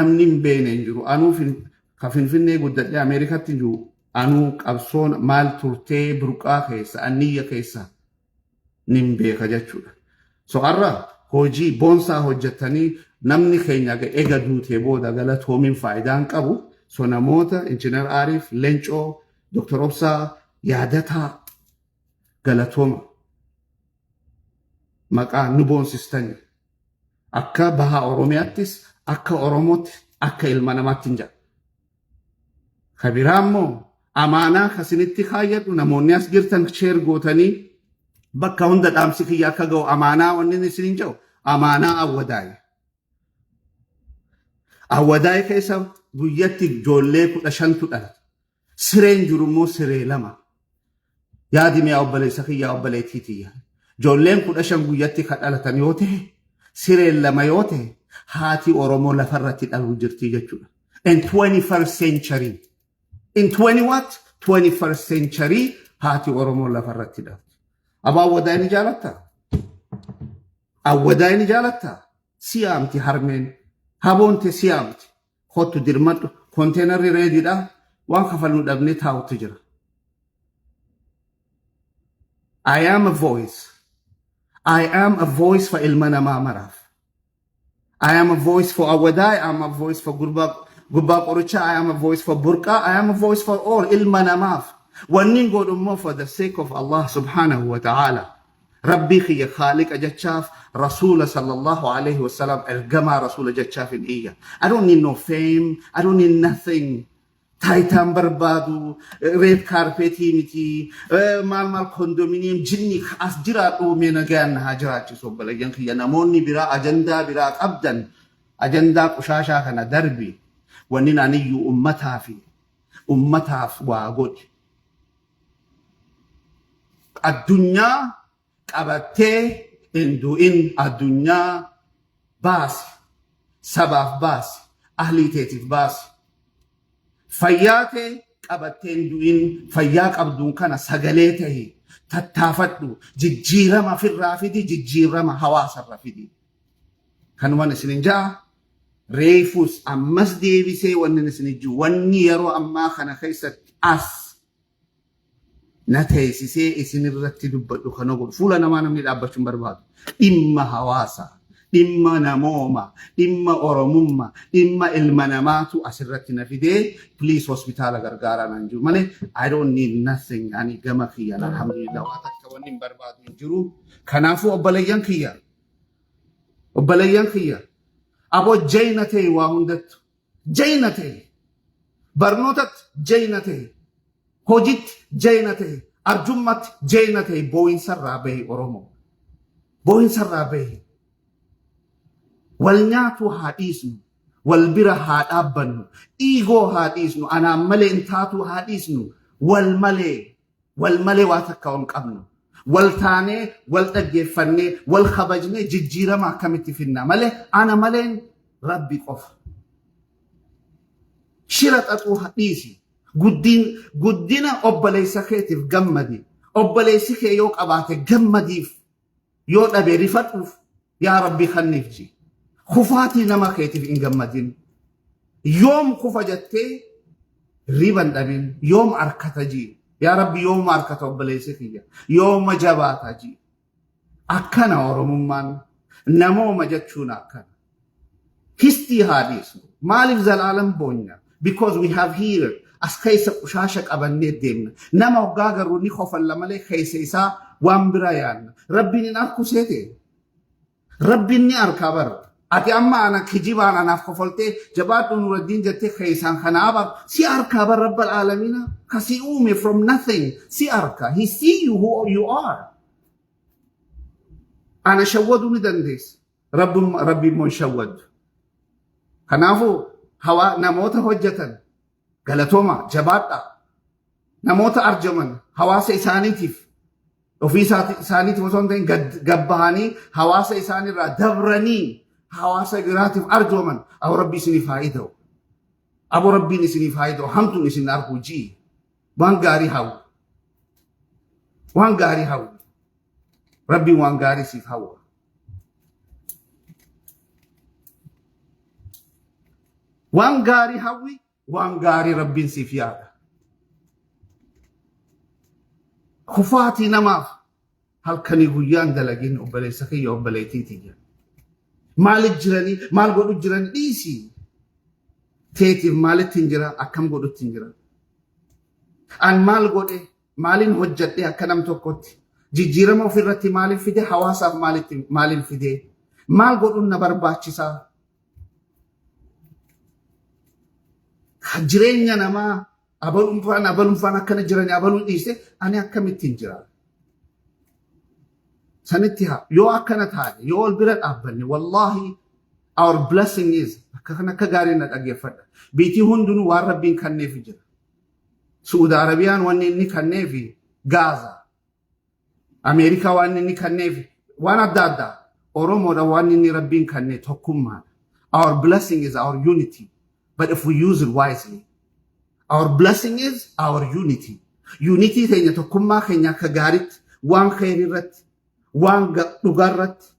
namni hin beekne hin jiru. Anuu ka Finfinnee guddadhee Ameerikaatti jiru anuu qabsoon maal turtee burqaa keessa anniyya keessa nin beeka jechuudha. So har'a hojii boonsaa hojjettanii namni keenya eega duutee booda galatoomiin faayidaan qabu. So namoota Injiinar Aariif, Leencoo, Dr. Obsaa yaadataa galatooma maqaa nu boonsistanii akka baha Oromiyaattis akka Oromootti akka ilma namaatti hin jedhu. Kabiraa immoo amaanaa kasinitti kaayyadhu namoonni as jirtan sheer gootanii bakka hunda dhaamsi kiyya akka ga'u amaanaa wanni isin hin jedhu amaanaa Awwadaay. Awwadaay keessa guyyatti ijoollee 15tu dhalata. Sireen jiru immoo siree 2. Yaadi mi'a obboleessa kiyyaa obboleettiitiyya. Ijoolleen 15 guyyatti ka dhalatan yoo ta'e sireen 2 yoo ta'e haati Oromoo lafarratti dhaluu jirti jechuudha. In 21st century. In 21st century haati Oromoo lafarratti dhalti. Abaa Awwadaay ni jaalatta? Awwadaay ni jaalatta? Siyaamti harmeen. Haboonte siyaamti. Kottu dirmadhu. Konteenarri reediidha. Waan kafalnu dhabnee taa'utti jira. I am a voice. I am a voice for ilma namaa maraaf. I am a voice for Awwadaay. I am a voice for Gubbaa Qorichaa. I am a voice for Burqaa. I am a voice for all ilma namaaf. Wanni godhu immoo for the sake of Allah subhanahu wa ta'ala. Rabbii kiyya Khaaliqa jechaaf Rasuula sallallahu alayhi wa sallam ergamaa Rasuula jechaaf hin iyya. I don't need no fame. I don't need nothing. Taayitaan barbaadu, red carpetii miti, maal kondominium jinni as jiraadhu mee nagaan haa jiraachisu obboleeyyan kiyya. Namoonni biraa ajandaa biraa qabdan ajandaa qushaashaa kana darbi wanni naaniyyuu ummataaf waa godhi. Addunyaa qabattee hin du'in addunyaa baasi, sabaaf baasi, ahlii teetiif baasi. Fayyaate qabatteen du'in fayyaa qabduun kana sagalee tahi tattaafadhu jijjiirama firraa fidi jijjiirama hawaasarra fidi. Kanumaan isinin jaa reefus ammas deebisee wanni isin ijju wanni yeroo ammaa kana keessatti as na teessisee isin irratti dubbadhu kana godhu fuula namaa namni dhaabbachuun barbaadu dhimma hawaasaa. Dhimma namooma, dhimma Oromummaa, dhimma ilma namaatu asirratti na fidee please hospitaala gargaaraa nan jiru malee I don't need nothing ani gama kiyyan alhamdulillah waan akka wanni hin barbaadu hin jiru. Kanaafuu obboleeyyan kiyya aboo jayna ta'e waa hundattu jayna ta'e barnootatti jayna ta'e hojiitti jayna ta'e arjummatti jayna ta'e boo'insarraa bahe Oromoo boo'insarraa bahe. Walnyaatu haa dhiisnu, wal bira haa dhaabbannu, dhiigoo haa dhiisnu, anaan malee intaatu haa dhiisnu, wal malee waa takka hin qabnu. Wal taanee, wal dhaggeeffannee, wal kabajnee jijjiirama akkamitti finna malee ana maleen Rabbi qofa. Shira xaxuu haa dhiisi. Guddina obboleessa keetiif gammadi. Obboleessi kee yoo qabaate gammadiif, yoo dhabe rifadhuuf yaa Rabbi kanniif ji. Kufaatii nama keetiif hin gammadin. Yoom kufa jettee riban dhabin. Yoom arkata ji. Yaa Rabbi yoom arkata obboleessi kiyya. Yooma jabaata ji. Akkana Oromummaan namooma jechuun akkana. Histii haa dhiisnu. Maaliif zalaalam boonya? Because we have here as keessa qushaasha qabannee deemna. Nama hoggaa garuu ni kofalla malee keessa isaa waan bira yaadna. Rabbiin hin arku seete. Rabbiin ni arkaa bara. Ati amma ana kijibaan anaaf kofaltee jabaadhu Nuraddiin jettee keessaan kanaaba si arkaa bar Rabbal Aalamiina kasi uume from nothing si arkaa. He see you who you are. Ana shawwaduu ni dandeessa. Rabbiin moo shawwadu. Kanaafuu namoota hojjetan galatooma jabaadha. Namoota arjaman hawaasa isaaniitiif ofii isaaniitiif osoo hin ta'in gabbahanii hawaasa isaaniirraa dabranii hawaasa biraatiif arjooman abo Rabbi isinii faayida'u. Abo Rabbiin isinii faayida'u hamtuun isin arguu ji'i. Waan gaarii hawwu. Waan gaarii hawwu. Rabbiin waan gaarii siif hawwa. وان غاري هوي وان غاري ربين سيفيادا خفاتي نماف هل كان يقولان دلقين أبلي سخي أبلي تيتي مال الجراني مال قدو الجراني ديسي تيتي مال تنجرا أكم قدو تنجرا أن مال قدو مالين هجتي أكنم توقوتي جيجيرا ما في رتي مالين فيدي حواسا مالين فيدي مال قدو نبر باتشيسا جرينيا نما أبلون فان أكنا جراني أبلون ديسي أنا أكم تنجرا سنتها يو أكنت هذه يو البلد أبني والله our blessing is كنا كجارينا أجيفنا بيتي هندونو واربين كان نفجر سعود عربيان وانني كان نفي غازا أمريكا وانني كان نفي وانا دادا أورومو دا وانني ربين كان نتحكم our blessing is our unity but if we use it wisely our blessing is our unity ثانية تحكم ما خينا كجاريت وان خيرت وان دغرت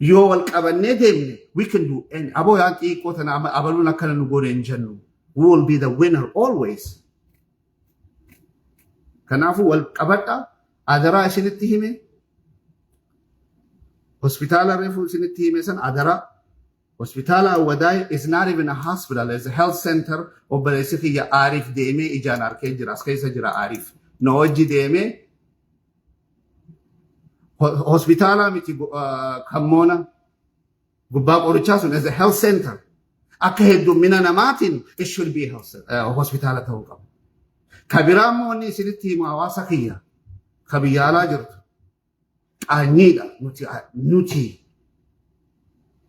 يو القبنه ديمني we can do any ابو يانتي كوتنا ابلونا كان نغوري انجنو we will be the winner always كنافو والقبطا ادرا شنتيمه hospital ريفو شنتيمه سن ادرا hospital وداي is not even a hospital it's a health center وبلسفي يا عارف ديمه اجان اركي جراس كيس جرا عارف نوجي ديمه hospital miti kamona gubab orichasun as a health center akahedu minana matin it should be a hospital tawqam kabiramo ni siniti mawasa khiya khabiyala jirtu anida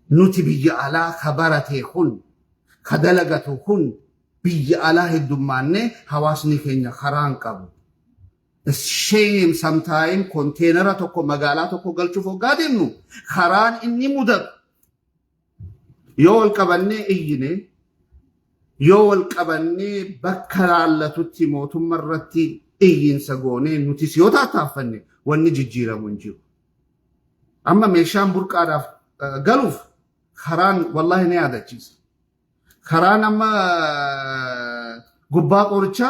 nuti biya ala khabarate khun khadalagatu khun biya ala hidumanne hawasni kenya kharan qabu shame sometime container toko magala toko galchu fogademnu kharan inni mudab yol qabanne iyine yol qabanne bakkarallatutti motum marratti iyin sagone nuti siyota tafanne wanni jijjira munjiu amma meshan burqadaf galuf kharan wallahi ne adachis kharan amma gubba qorcha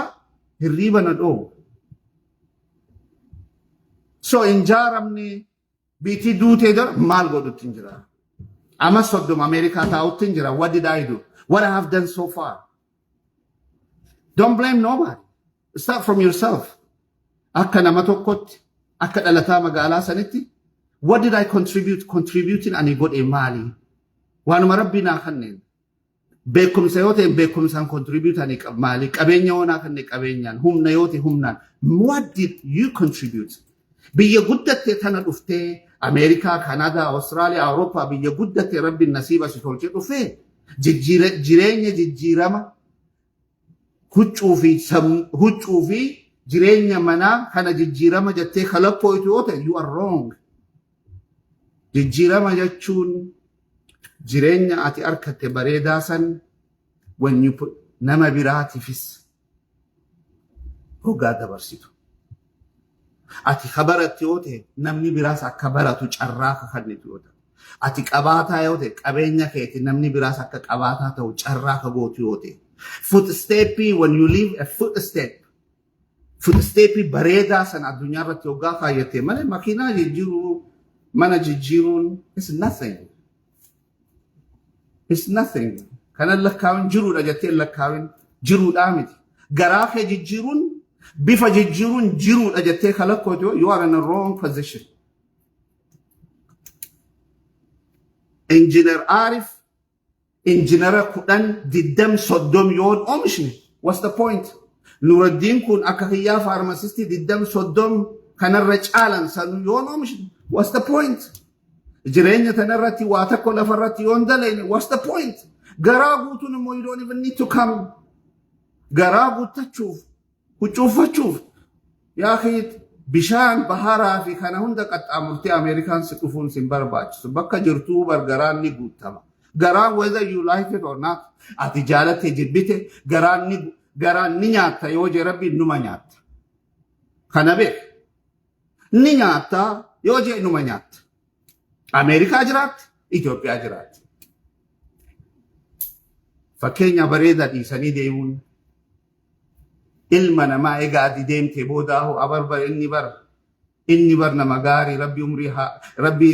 hirriba na do so injaramni biti dute dar mal godu tinjira ama soddom america ta tinjira what did I do what I have done so far don't blame nobody start from yourself akana matokot akada lata magala saniti what did I contributing and you got a mali wan marabbina khannen bekum sayote bekum san contribute ani mali qabenya wona khanne qabenyan humna yote humna what did you contribute بيا قدت تنا دفتة أمريكا كندا أستراليا أوروبا بيا قدت ربي النصيبة ستولجي دفتة جيرانيا هتشوفي جيرانيا منا كنا جيرانيا جت خلق بويتوته you are wrong جيرانيا جتشون جيرانيا أتي أركت بريداسن when you put نما براتي فيس هو قاعد برسيتو ati khabarati yote namni biras akka baratu carraa ka kanneti yote ati qabata yote qabenya keeti namni biras akka qabata ta'u carraa ka gootu yote footstep when you leave a footstep bareda san adunya irratti yoga faayate male makina jijjiru mana jijjirun it's nothing kana lakkaawin jiru da jette lakkaawin jiru da miti garaa ke jijjirun bifa jijjirun jiru da jette khalaqoto you are in a wrong position engineer arif engineer kudan diddam soddom yon omishni what's the point nuruddin kun akahiya pharmacist diddam soddom kanarra caalan sanu yon omishni what's the point jireenya tanarratti waa takko lafarratti yon dalayne what's the point garagutun mo you don't even need to come garagutachuuf وشوف يا أخي بشان بحارة في خانة هندك أمرتي أمريكان سكفون سنبرباج سبكة جرتو برجران نيجو تما جران whether you like it or not أتجارة تجربته جران نياتا يوجي ربي نمانيات خانة بيك نياتا يوجي نمانيات أمريكا أجرات إثيوبيا أجرات fakkeenya bareedaa dhiisanii deemuun ilma namaa egaa ati deemtee boodaahu abarbar inni bar nama gaarii rabbi umrii rabbi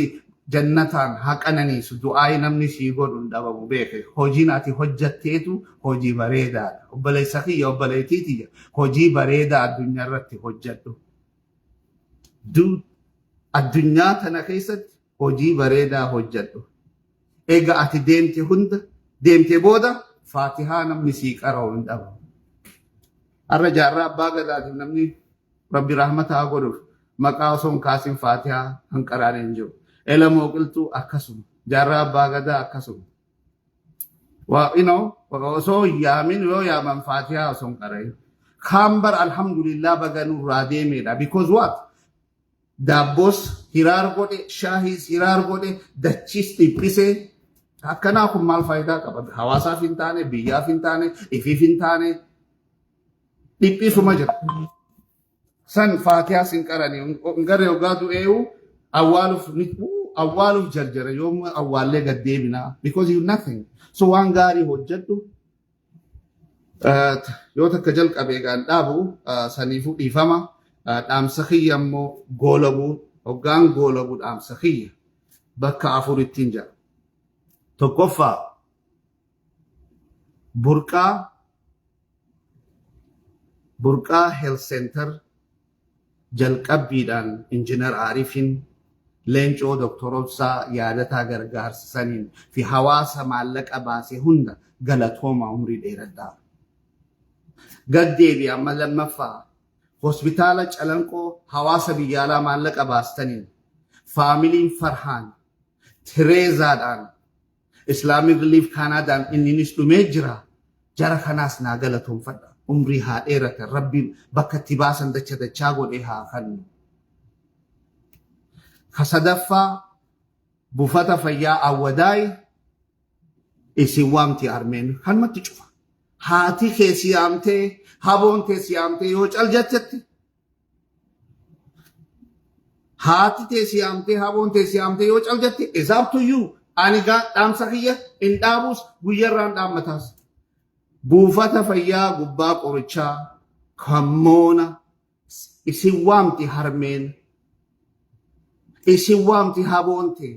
jannataan haa qananiisu du'aayi namni sii godhuun dhabamu beeke hojiin ati hojjatteetu hojii bareedaadha obboleessa kiyya obboleettiitiyya hojii bareedaa addunyaa irratti hojjadhu addunyaa tana keessatti hojii bareedaa hojjadhu egaa ati deemte booda faatihaa namni sii qara'u hin dhabamu arra jaarraa abbaa gadaatiif namni rabbi rahmataa godhuuf maqaa osoo hin kaasin faatihaa hin qaraan hin jiru ela mooqiltuu akkasuma jaarraa abbaa gadaa akkasuma osoo hin yaamin yoo yaaman faatihaa osoo hin qara'in kaambar alhamdulillah baganurraa deemeedha because what daabboos hiraar godhe shaahiis hiraar godhe dachiis dhiphisee akkanaa kun maal faayidaa qaba hawaasaaf hin taane biyyaaf hin taane ifiif hin taane dhiphisuma jira san faatihaa sin qaranii garee ogaa du'eewu awwaaluuf jarjara yoomuu awwaallee gaddeebinaa because you nothing so waan gaarii hojjedhu yoo takka jalqabee gaan dhaabu saniifuu dhiifama dhaamsa kiyya immoo goolabuu hoggaan goolabuu dhaamsa kiyya bakka afurittiin jira tokkoffaa burqaa health center jalqabbiidhaan injinar Aarifiin leencoo doktorobsaa yaadataa gargaarsisaniin fi hawaasa maallaqa baase hunda galatooma umrii dheeradhaa gaddeebi amma lammaffaa hospitaala calanqoo hawaasa biyyaalaa maallaqa baastaniin faamiliin Farhaan Tireezaadhaan Islamic Relief Canadaan inninis dhumee jira jara kanaas naa galatoonfadha umrii haa dheeratan rabbi bakka itti baasan dachaa godhee haa kennu kasadaffaa buufata fayyaa awwadaay isin waamti armeen kanumatti cufa haati kee siyaamtee haboon tee siyaamtee yoo caljachetti haati tee siyaamtee haboon tee siyaamtee yoo caljatte isaabtuyyuu ani dhaamsa kiyya in dhaabus guyyarraan dhaammataas buufata fayyaa gubbaa qorichaa kammoona isin waamti harmeen isin waamti haboonte